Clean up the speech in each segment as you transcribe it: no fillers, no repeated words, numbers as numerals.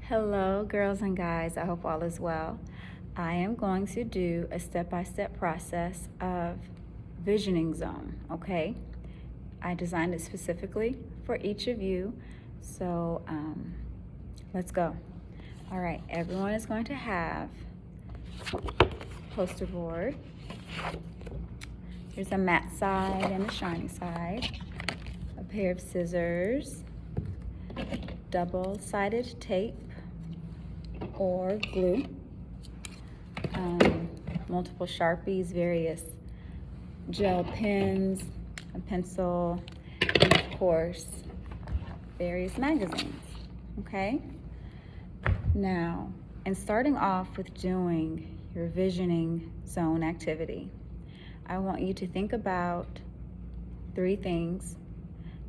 Hello, girls and guys. I hope all is well. I am going to do a step-by-step process of visioning zone, okay? I designed it specifically for each of you, so let's go. All right, everyone is going to have a poster board. Here's a matte side and a shiny side, a pair of scissors, double-sided tape, or glue, multiple Sharpies, various gel pens, a pencil, and of course, various magazines, okay? Now, in starting off with doing your visioning zone activity, I want you to think about 3 things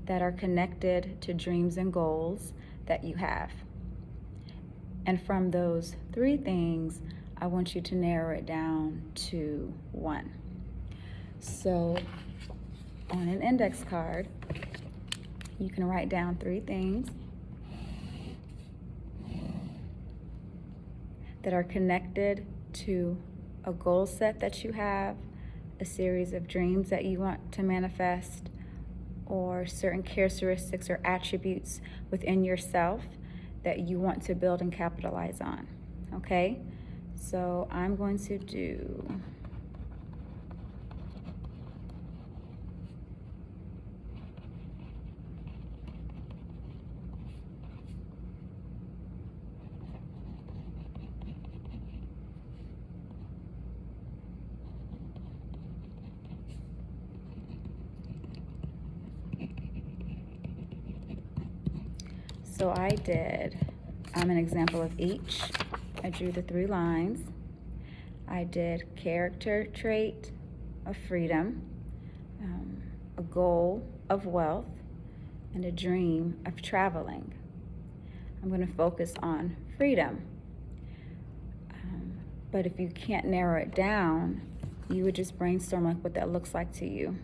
that are connected to dreams and goals that you have. And from those 3 things, I want you to narrow it down to 1. So on an index card, you can write down 3 things that are connected to a goal set that you have, a series of dreams that you want to manifest, or certain characteristics or attributes within yourself that you want to build and capitalize on, okay? So I'm going to do So I did an example of each. I drew the 3 lines. I did character trait of freedom, a goal of wealth, and a dream of traveling. I'm going to focus on freedom. But if you can't narrow it down, you would just brainstorm like what that looks like to you.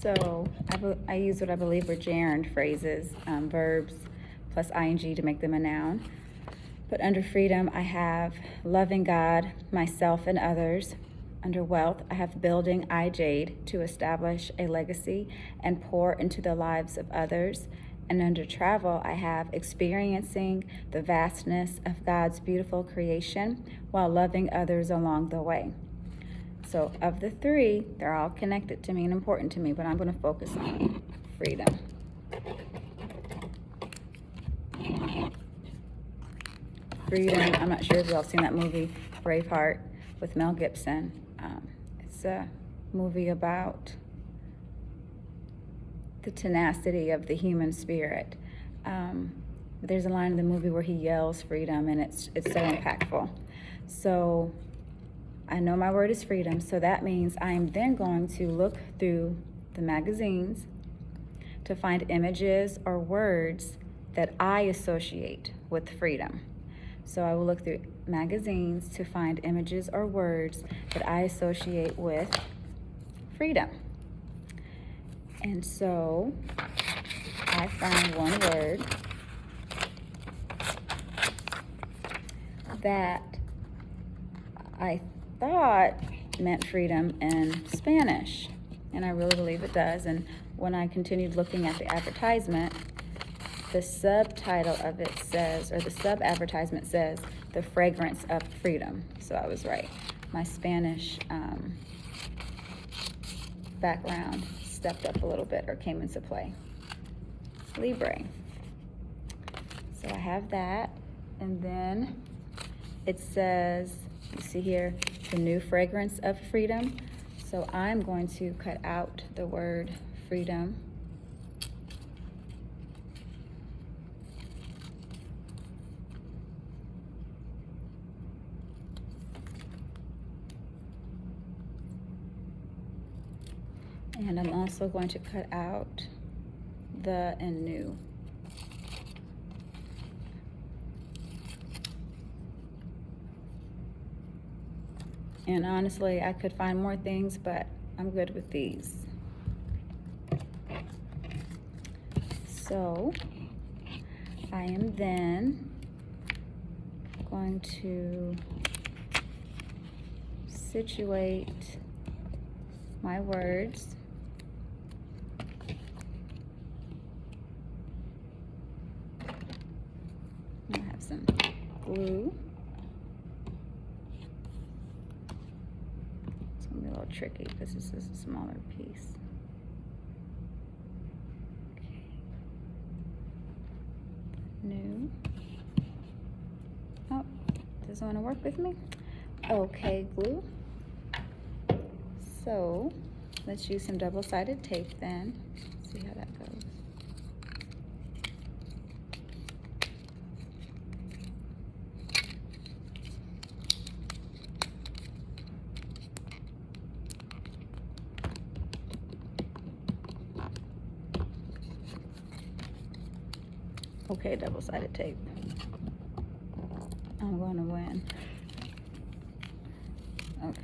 So I use what I believe are gerund phrases, verbs plus ing to make them a noun. But under freedom, I have loving God, myself, and others. Under wealth, I have building jade to establish a legacy and pour into the lives of others. And under travel, I have experiencing the vastness of God's beautiful creation while loving others along the way. So of the 3, they're all connected to me and important to me, but I'm going to focus on freedom. Freedom, I'm not sure if y'all seen that movie, Braveheart, with Mel Gibson. It's a movie about the tenacity of the human spirit. There's a line in the movie where he yells freedom, and it's so impactful. So I know my word is freedom, so that means I am then going to look through the magazines to find images or words that I associate with freedom. So I will look through magazines to find images or words that I associate with freedom. And so I found one word that I thought meant freedom in Spanish, and I really believe it does. And when I continued looking at the advertisement, the subtitle of it says, or the sub-advertisement says, the fragrance of freedom. So I was right. My Spanish background stepped up a little bit, or came into play. Libre. So I have that, and then it says, you see here, the new fragrance of freedom. So I'm going to cut out the word freedom. And I'm also going to cut out the and new. And honestly, I could find more things, but I'm good with these. So I am then going to situate my words. I have some glue. It's gonna be a little tricky because this is a smaller piece. Okay. New. Oh, doesn't want to work with me? Okay, glue. So let's use some double-sided tape then. See how that goes. Okay, double-sided tape. I'm going to win. Okay.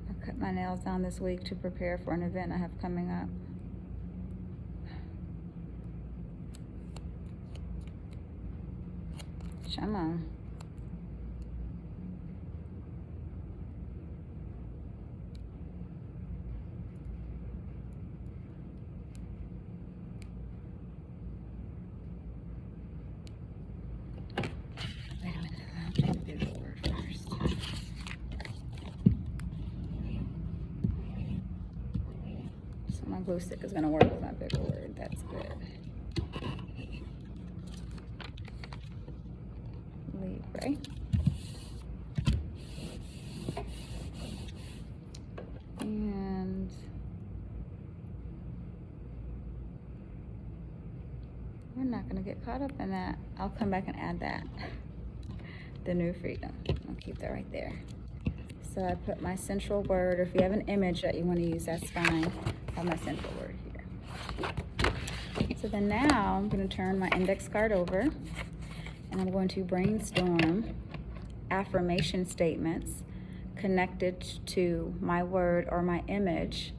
I cut my nails down this week to prepare for an event I have coming up. Come on. Wait a minute, I'll do the bigger word first. So my glue stick is gonna work with my bigger word. That's good. Libre. And we're not gonna get caught up in that. I'll come back and add that. The new freedom. I'll keep that right there. So I put my central word, or if you have an image that you want to use, that's fine. I have my central word here. So then now I'm going to turn my index card over, and I'm going to brainstorm affirmation statements connected to my word or my image.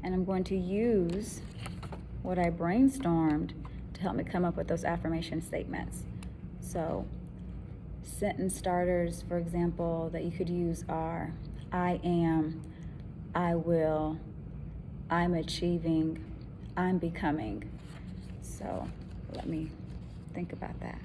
And I'm going to use what I brainstormed to help me come up with those affirmation statements. So sentence starters, for example, that you could use are, I am, I will, I'm achieving, I'm becoming. So let me think about that.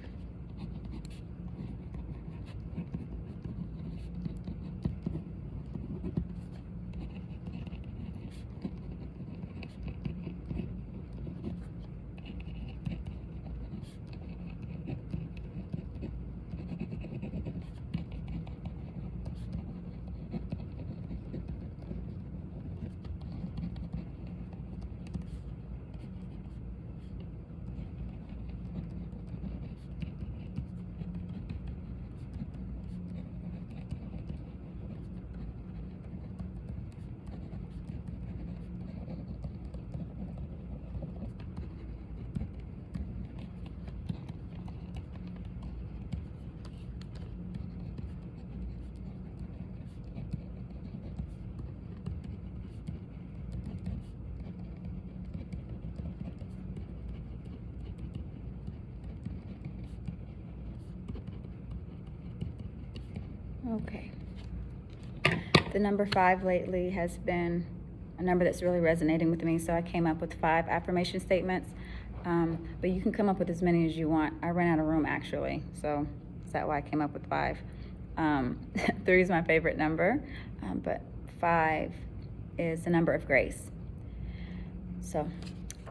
Okay. The number 5 lately has been a number that's really resonating with me, so I came up with 5 affirmation statements. But you can come up with as many as you want. I ran out of room actually, so that's why I came up with 5. 3 is my favorite number, but 5 is the number of grace. So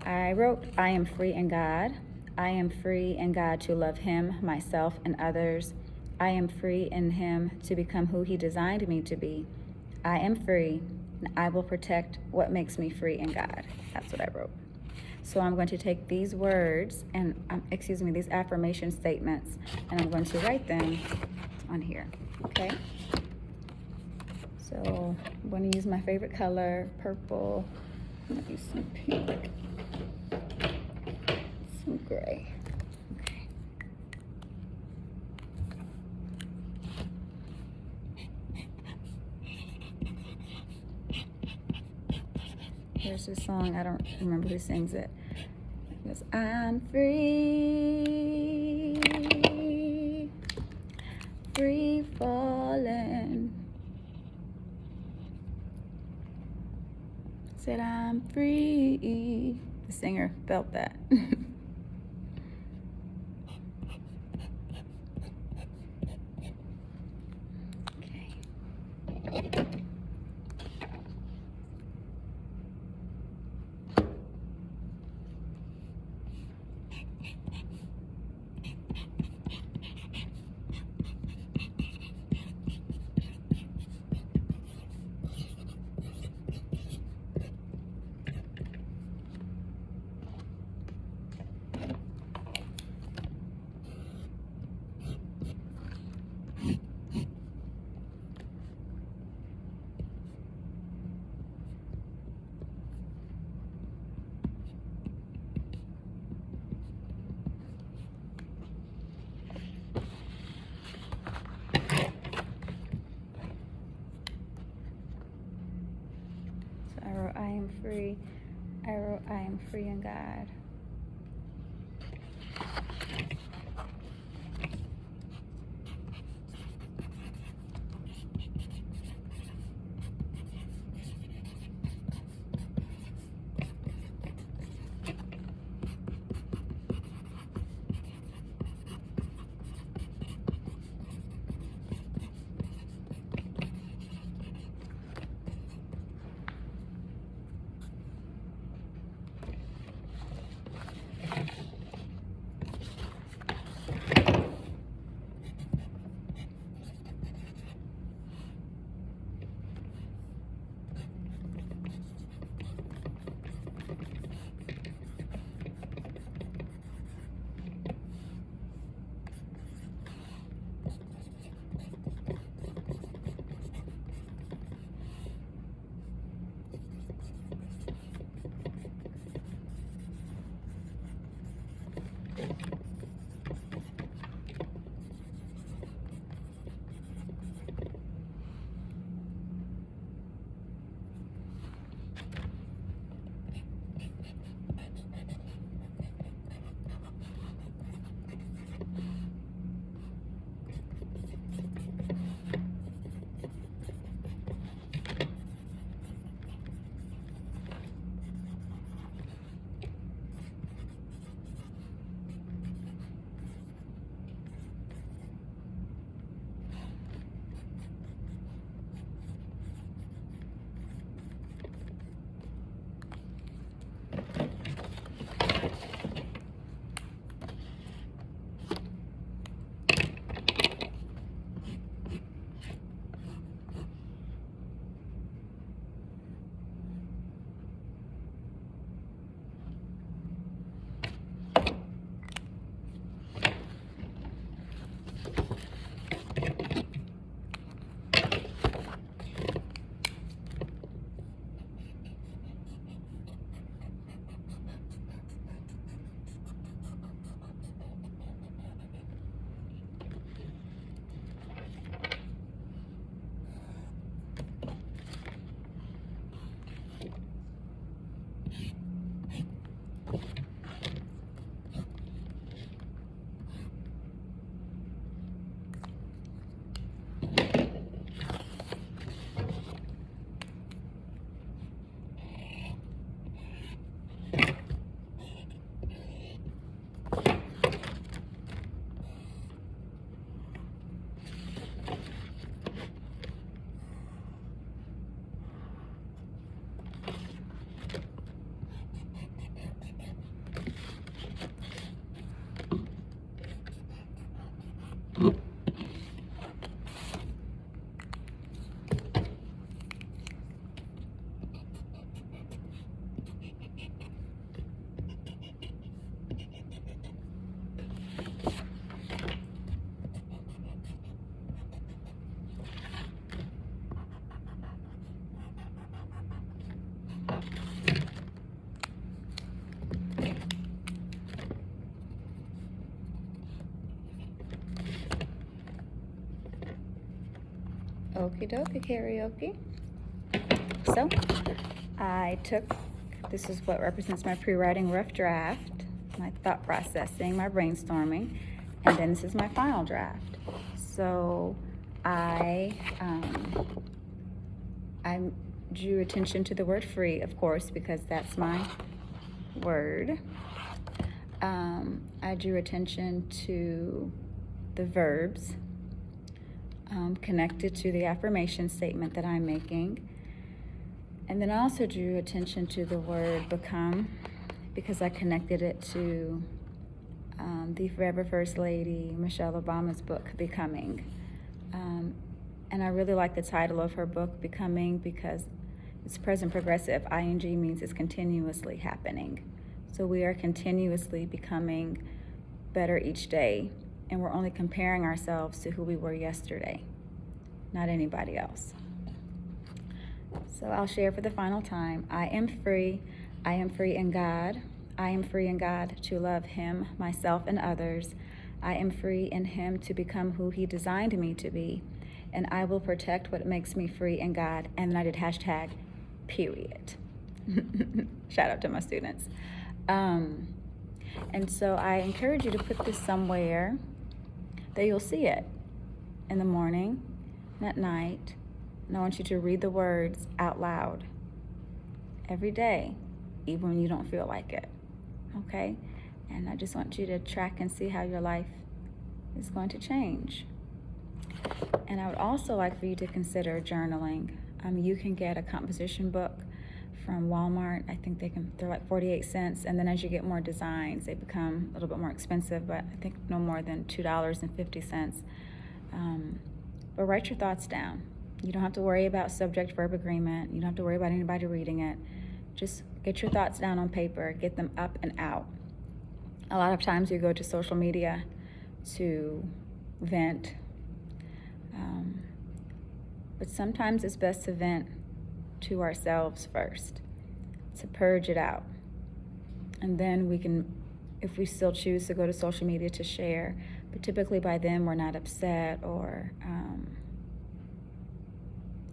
I wrote, I am free in God. I am free in God to love Him, myself, and others. I am free in Him to become who He designed me to be. I am free, and I will protect what makes me free in God. That's what I wrote. So I'm going to take these words and, these affirmation statements, and I'm going to write them on here, okay? So I'm going to use my favorite color, purple. I'm going to use some pink, some gray. Okay. Here's this song. I don't remember who sings it. It goes, I'm free, free falling. Said I'm free. The singer felt that. Okay. So I wrote, I am free. I wrote, I am free in God. Okie dokie karaoke. So this is what represents my pre-writing rough draft, my thought processing, my brainstorming, and then this is my final draft. So I drew attention to the word free, of course, because that's my word. I drew attention to the verbs connected to the affirmation statement that I'm making. And then I also drew attention to the word become, because I connected it to the forever First Lady, Michelle Obama's book, Becoming. And I really like the title of her book, Becoming, because it's present progressive. ING means it's continuously happening. So we are continuously becoming better each day, and we're only comparing ourselves to who we were yesterday, not anybody else. So I'll share for the final time. I am free. I am free in God. I am free in God to love Him, myself, and others. I am free in Him to become who He designed me to be. And I will protect what makes me free in God. And then I did hashtag, period. Shout out to my students. And so I encourage you to put this somewhere that you'll see it in the morning and at night. And I want you to read the words out loud every day, even when you don't feel like it, okay? And I just want you to track and see how your life is going to change. And I would also like for you to consider journaling. You can get a composition book from Walmart. I think they're like 48 cents. And then as you get more designs, they become a little bit more expensive, but I think no more than $2.50. But write your thoughts down. You don't have to worry about subject-verb agreement. You don't have to worry about anybody reading it. Just get your thoughts down on paper, get them up and out. A lot of times you go to social media to vent, but sometimes it's best to vent to ourselves first, to purge it out. And then we can, if we still choose to go to social media to share, but typically by then we're not upset or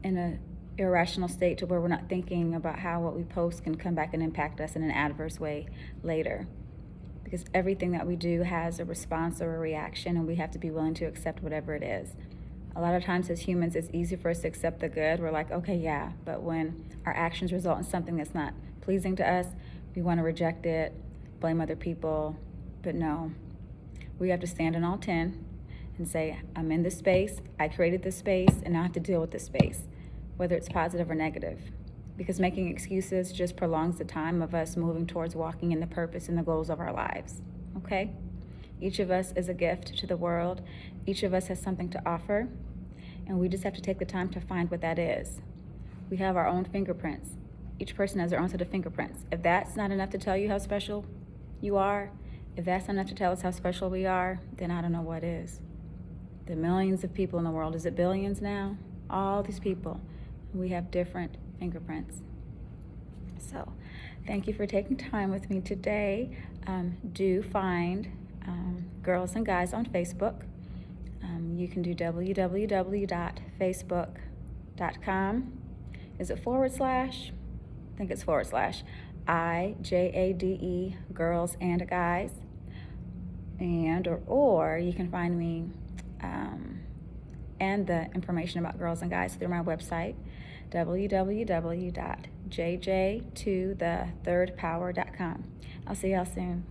in an irrational state to where we're not thinking about how what we post can come back and impact us in an adverse way later. Because everything that we do has a response or a reaction, and we have to be willing to accept whatever it is. A lot of times as humans, it's easy for us to accept the good. We're like, okay, yeah. But when our actions result in something that's not pleasing to us, we want to reject it, blame other people. But no, we have to stand on all 10 and say, I'm in this space, I created this space, and now I have to deal with this space, whether it's positive or negative. Because making excuses just prolongs the time of us moving towards walking in the purpose and the goals of our lives, okay? Each of us is a gift to the world. Each of us has something to offer, and we just have to take the time to find what that is. We have our own fingerprints. Each person has their own set of fingerprints. If that's not enough to tell you how special you are, if that's not enough to tell us how special we are, then I don't know what is. The millions of people in the world, is it billions now? All these people, we have different fingerprints. So thank you for taking time with me today. Do find Girls and Guys on Facebook. You can do www.facebook.com. Is it / I think it's / IJADE Girls and Guys. And or you can find me and the information about Girls and Guys through my website, www.jj2thethirdpower.com. I'll see y'all soon.